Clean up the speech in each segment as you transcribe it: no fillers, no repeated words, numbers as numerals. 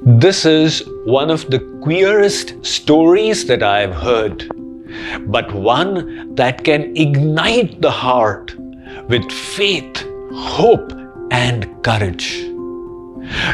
This is one of the queerest stories that I have heard, but one that can ignite the heart with faith, hope, and courage.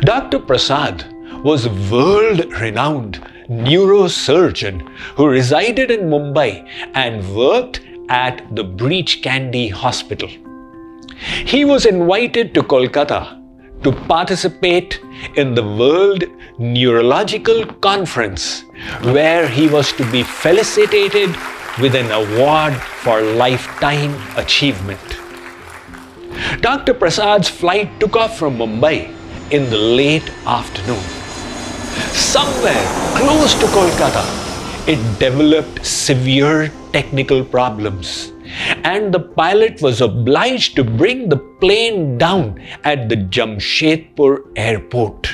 Dr. Prasad was a world-renowned neurosurgeon who resided in Mumbai and worked at the Breach Candy Hospital. He was invited to Kolkata to participate in the World Neurological Conference, where he was to be felicitated with an award for lifetime achievement. Dr. Prasad's flight took off from Mumbai in the late afternoon. Somewhere close to Kolkata, it developed severe technical problems, and the pilot was obliged to bring the plane down at the Jamshedpur airport.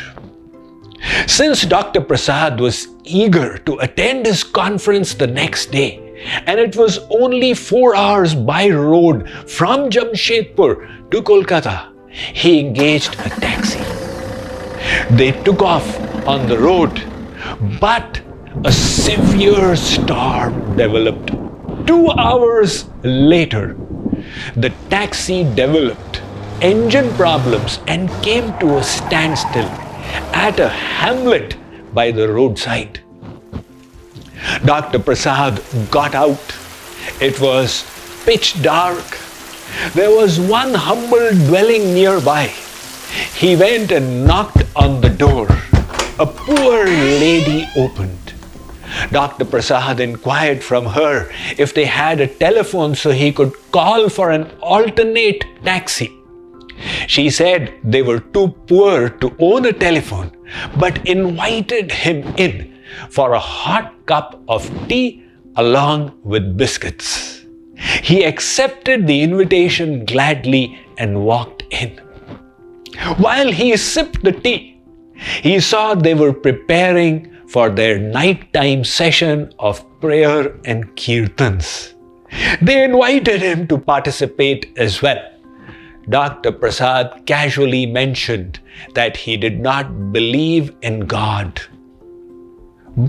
Since Dr. Prasad was eager to attend his conference the next day, and it was only 4 hours by road from Jamshedpur to Kolkata, he engaged a taxi. They took off on the road, but a severe storm developed. 2 hours later, the taxi developed engine problems and came to a standstill at a hamlet by the roadside. Dr. Prasad got out. It was pitch dark. There was one humble dwelling nearby. He went and knocked on the door. A poor lady opened. Dr. Prasad inquired from her if they had a telephone so he could call for an alternate taxi. She said they were too poor to own a telephone, but invited him in for a hot cup of tea along with biscuits. He accepted the invitation gladly and walked in. While he sipped the tea, he saw they were preparing for their nighttime session of prayer and kirtans. They invited him to participate as well. Dr. Prasad casually mentioned that he did not believe in God.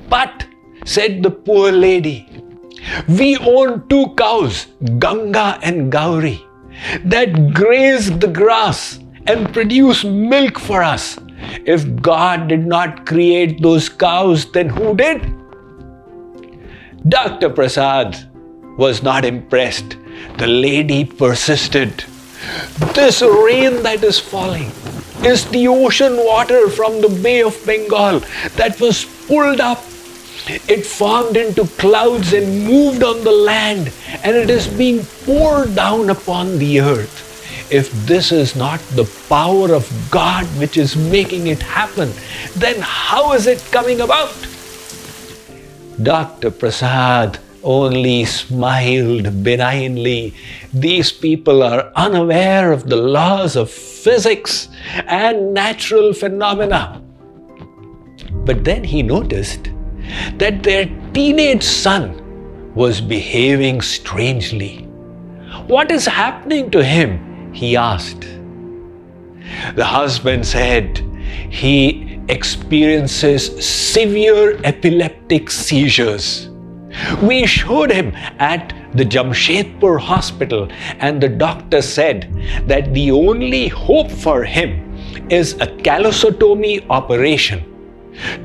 But, said the poor lady, we own 2 cows, Ganga and Gauri, that graze the grass and produce milk for us. If God did not create those cows, then who did? Dr. Prasad was not impressed. The lady persisted. This rain that is falling is the ocean water from the Bay of Bengal that was pulled up. It formed into clouds and moved on the land, and it is being poured down upon the earth. If this is not the power of God which is making it happen, then how is it coming about? Dr. Prasad only smiled benignly. These people are unaware of the laws of physics and natural phenomena. But then he noticed that their teenage son was behaving strangely. What is happening to him? He asked. The husband said he experiences severe epileptic seizures. We showed him at the Jamshedpur hospital, and the doctor said that the only hope for him is a callosotomy operation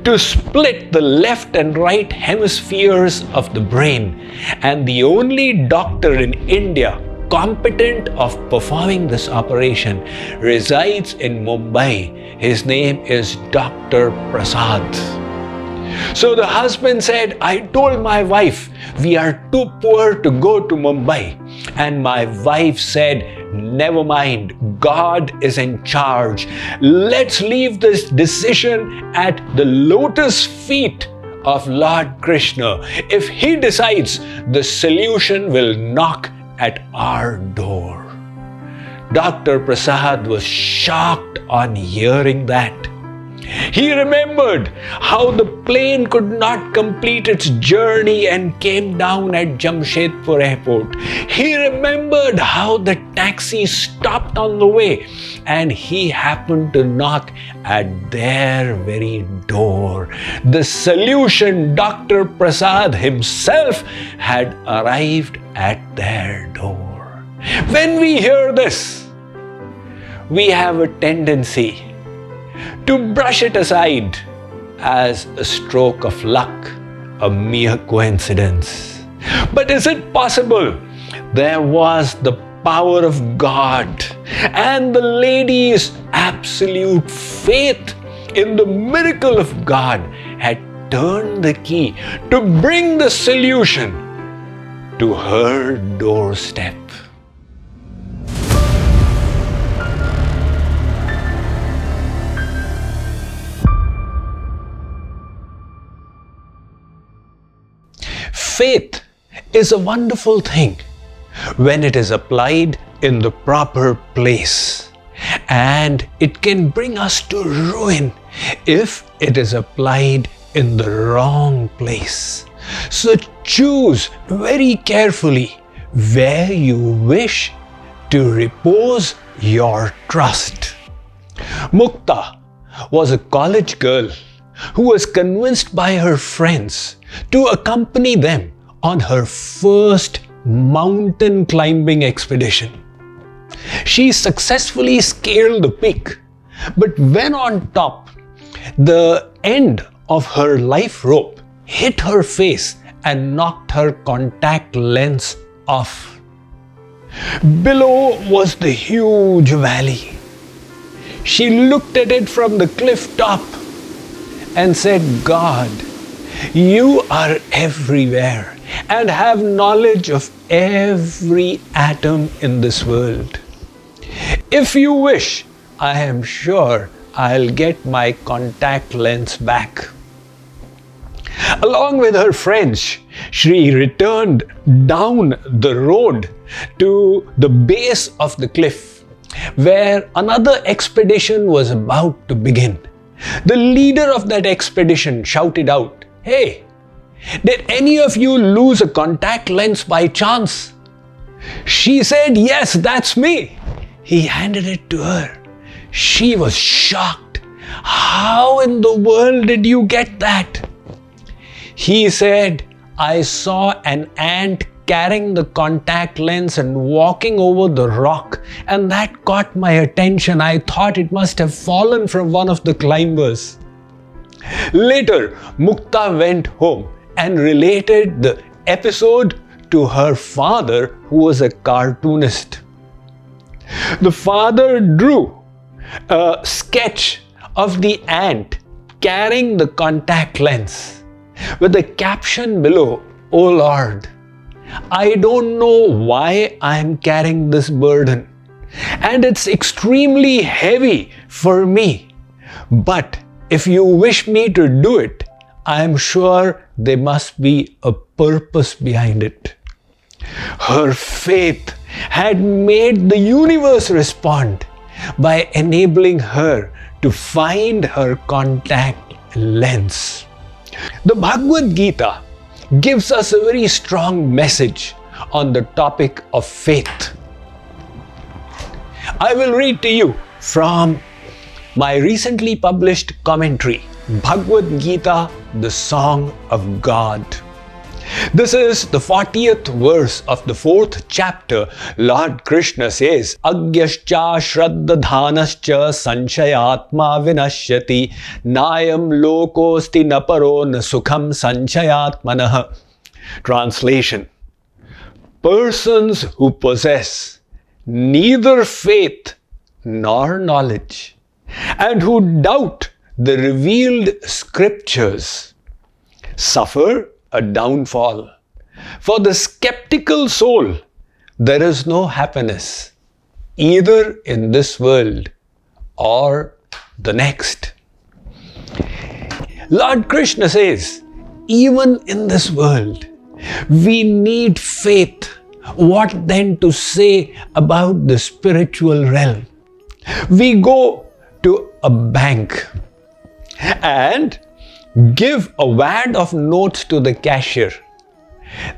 to split the left and right hemispheres of the brain, and the only doctor in India competent of performing this operation resides in Mumbai. His name is Dr. Prasad. So the husband said, I told my wife, we are too poor to go to Mumbai. And my wife said, never mind, God is in charge. Let's leave this decision at the lotus feet of Lord Krishna. If he decides, the solution will knock at our door. Dr. Prasad was shocked on hearing that. He remembered how the plane could not complete its journey and came down at Jamshedpur airport. He remembered how the taxi stopped on the way and he happened to knock at their very door. The solution, Dr. Prasad himself had arrived at their door. When we hear this, we have a tendency to brush it aside as a stroke of luck, a mere coincidence. But is it possible there was the power of God and the lady's absolute faith in the miracle of God had turned the key to bring the solution to her doorstep? Faith is a wonderful thing when it is applied in the proper place, and it can bring us to ruin if it is applied in the wrong place. So choose very carefully where you wish to repose your trust. Mukta was a college girl who was convinced by her friends to accompany them on her first mountain climbing expedition. She successfully scaled the peak, but when on top, the end of her life rope hit her face and knocked her contact lens off. Below was the huge valley. She looked at it from the cliff top and said, "God, you are everywhere and have knowledge of every atom in this world. If you wish, I am sure I'll get my contact lens back." Along with her friends, she returned down the road to the base of the cliff, where another expedition was about to begin. The leader of that expedition shouted out, "Hey, did any of you lose a contact lens by chance?" She said, "Yes, that's me." He handed it to her. She was shocked. "How in the world did you get that?" He said, "I saw an ant carrying the contact lens and walking over the rock, and that caught my attention. I thought it must have fallen from one of the climbers." Later, Mukta went home and related the episode to her father, who was a cartoonist. The father drew a sketch of the ant carrying the contact lens with the caption below, "Oh Lord, I don't know why I'm carrying this burden, and it's extremely heavy for me. But if you wish me to do it, I'm sure there must be a purpose behind it." Her faith had made the universe respond by enabling her to find her contact lens. The Bhagavad Gita gives us a very strong message on the topic of faith. I will read to you from my recently published commentary, Bhagavad Gita, the Song of God. This is the 40th verse of the 4th chapter. Lord Krishna says, "Agyascha shraddadhanascha sanshayatma vinashyati nayam lokosti naparo na sukham sanshayatmanah." Translation: persons who possess neither faith nor knowledge and who doubt the revealed scriptures suffer a downfall. For the skeptical soul, there is no happiness, either in this world or the next. Lord Krishna says, even in this world, we need faith. What then to say about the spiritual realm? We go to a bank and give a wad of notes to the cashier.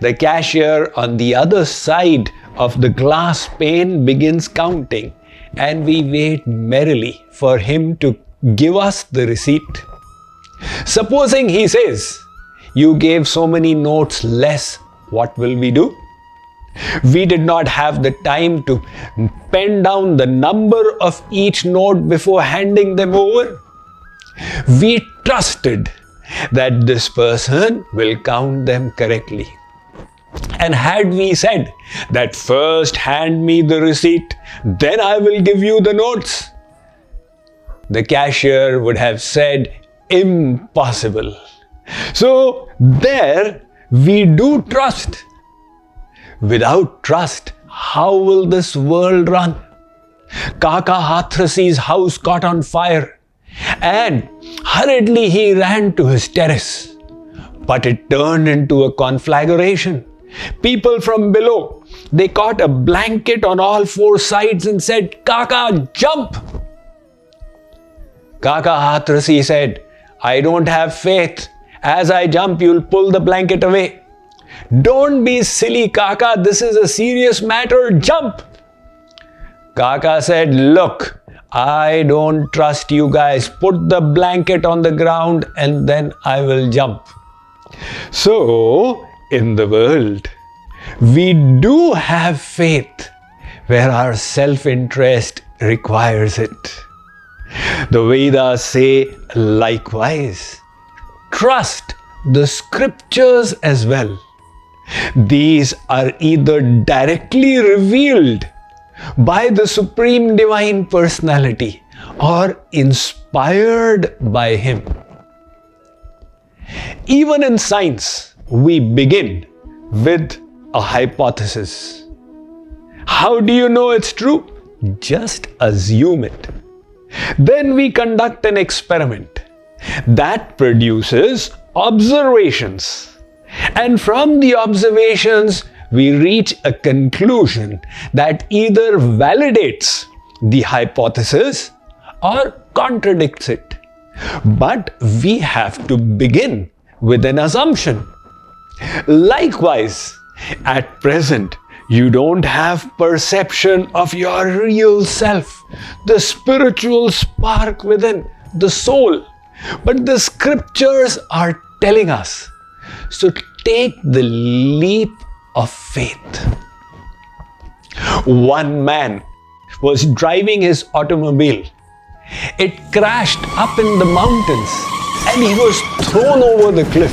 The cashier on the other side of the glass pane begins counting, and we wait merrily for him to give us the receipt. Supposing he says, "You gave so many notes less," what will we do? We did not have the time to pen down the number of each note before handing them over. We trusted that this person will count them correctly. And had we said that first hand me the receipt, then I will give you the notes, the cashier would have said, impossible. So there we do trust. Without trust, how will this world run? Kaka Hathrasi's house caught on fire, and hurriedly he ran to his terrace. But it turned into a conflagration. People from below, they caught a blanket on all four sides and said, "Kaka, jump!" Kaka Hathrasi said, "I don't have faith. As I jump, you'll pull the blanket away." "Don't be silly, Kaka. This is a serious matter. Jump!" Kaka said, "Look, I don't trust you guys. Put the blanket on the ground and then I will jump." So, in the world, we do have faith where our self-interest requires it. The Vedas say likewise. Trust the scriptures as well. These are either directly revealed by the Supreme Divine Personality or inspired by Him. Even in science, we begin with a hypothesis. How do you know it's true? Just assume it. Then we conduct an experiment that produces observations. And from the observations, we reach a conclusion that either validates the hypothesis or contradicts it. But we have to begin with an assumption. Likewise, at present, you don't have perception of your real self, the spiritual spark within, the soul. But the scriptures are telling us. So take the leap of faith. One man was driving his automobile. It crashed up in the mountains and he was thrown over the cliff.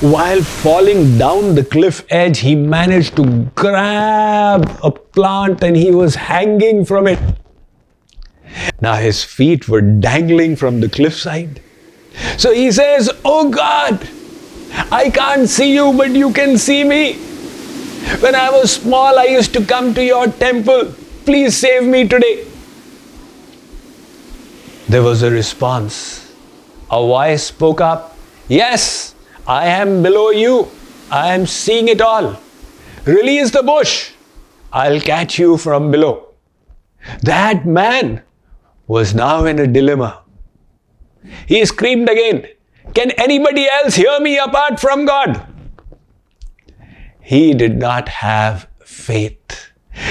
While falling down the cliff edge, he managed to grab a plant and he was hanging from it. Now his feet were dangling from the cliffside. So he says, "Oh God, I can't see you, but you can see me. When I was small, I used to come to your temple. Please save me today." There was a response. A voice spoke up, "Yes, I am below you. I am seeing it all. Release the bush. I'll catch you from below." That man was now in a dilemma. He screamed again, "Can anybody else hear me apart from God?" He did not have faith.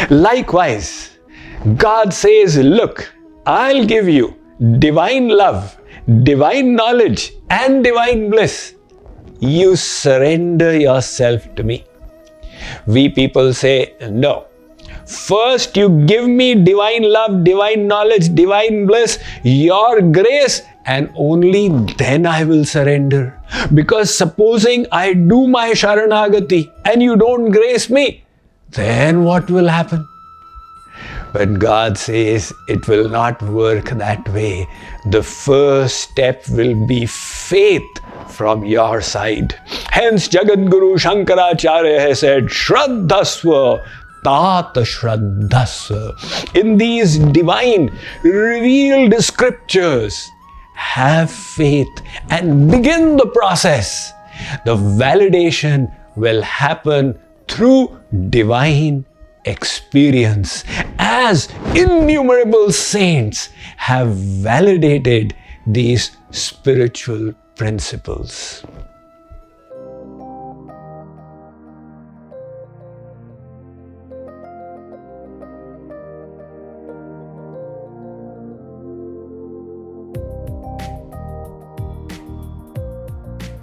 Likewise, God says, "Look, I'll give you divine love, divine knowledge, and divine bliss. You surrender yourself to me." We people say, "No. First you give me divine love, divine knowledge, divine bliss, your grace, and only then I will surrender. Because supposing I do my Sharanagati and you don't grace me, then what will happen?" But God says it will not work that way. The first step will be faith from your side. Hence Jagadguru Shankaracharya has said, "Shraddhasva Tata Shraddhasva." In these divine revealed scriptures, have faith and begin the process. The validation will happen through divine experience, as innumerable saints have validated these spiritual principles.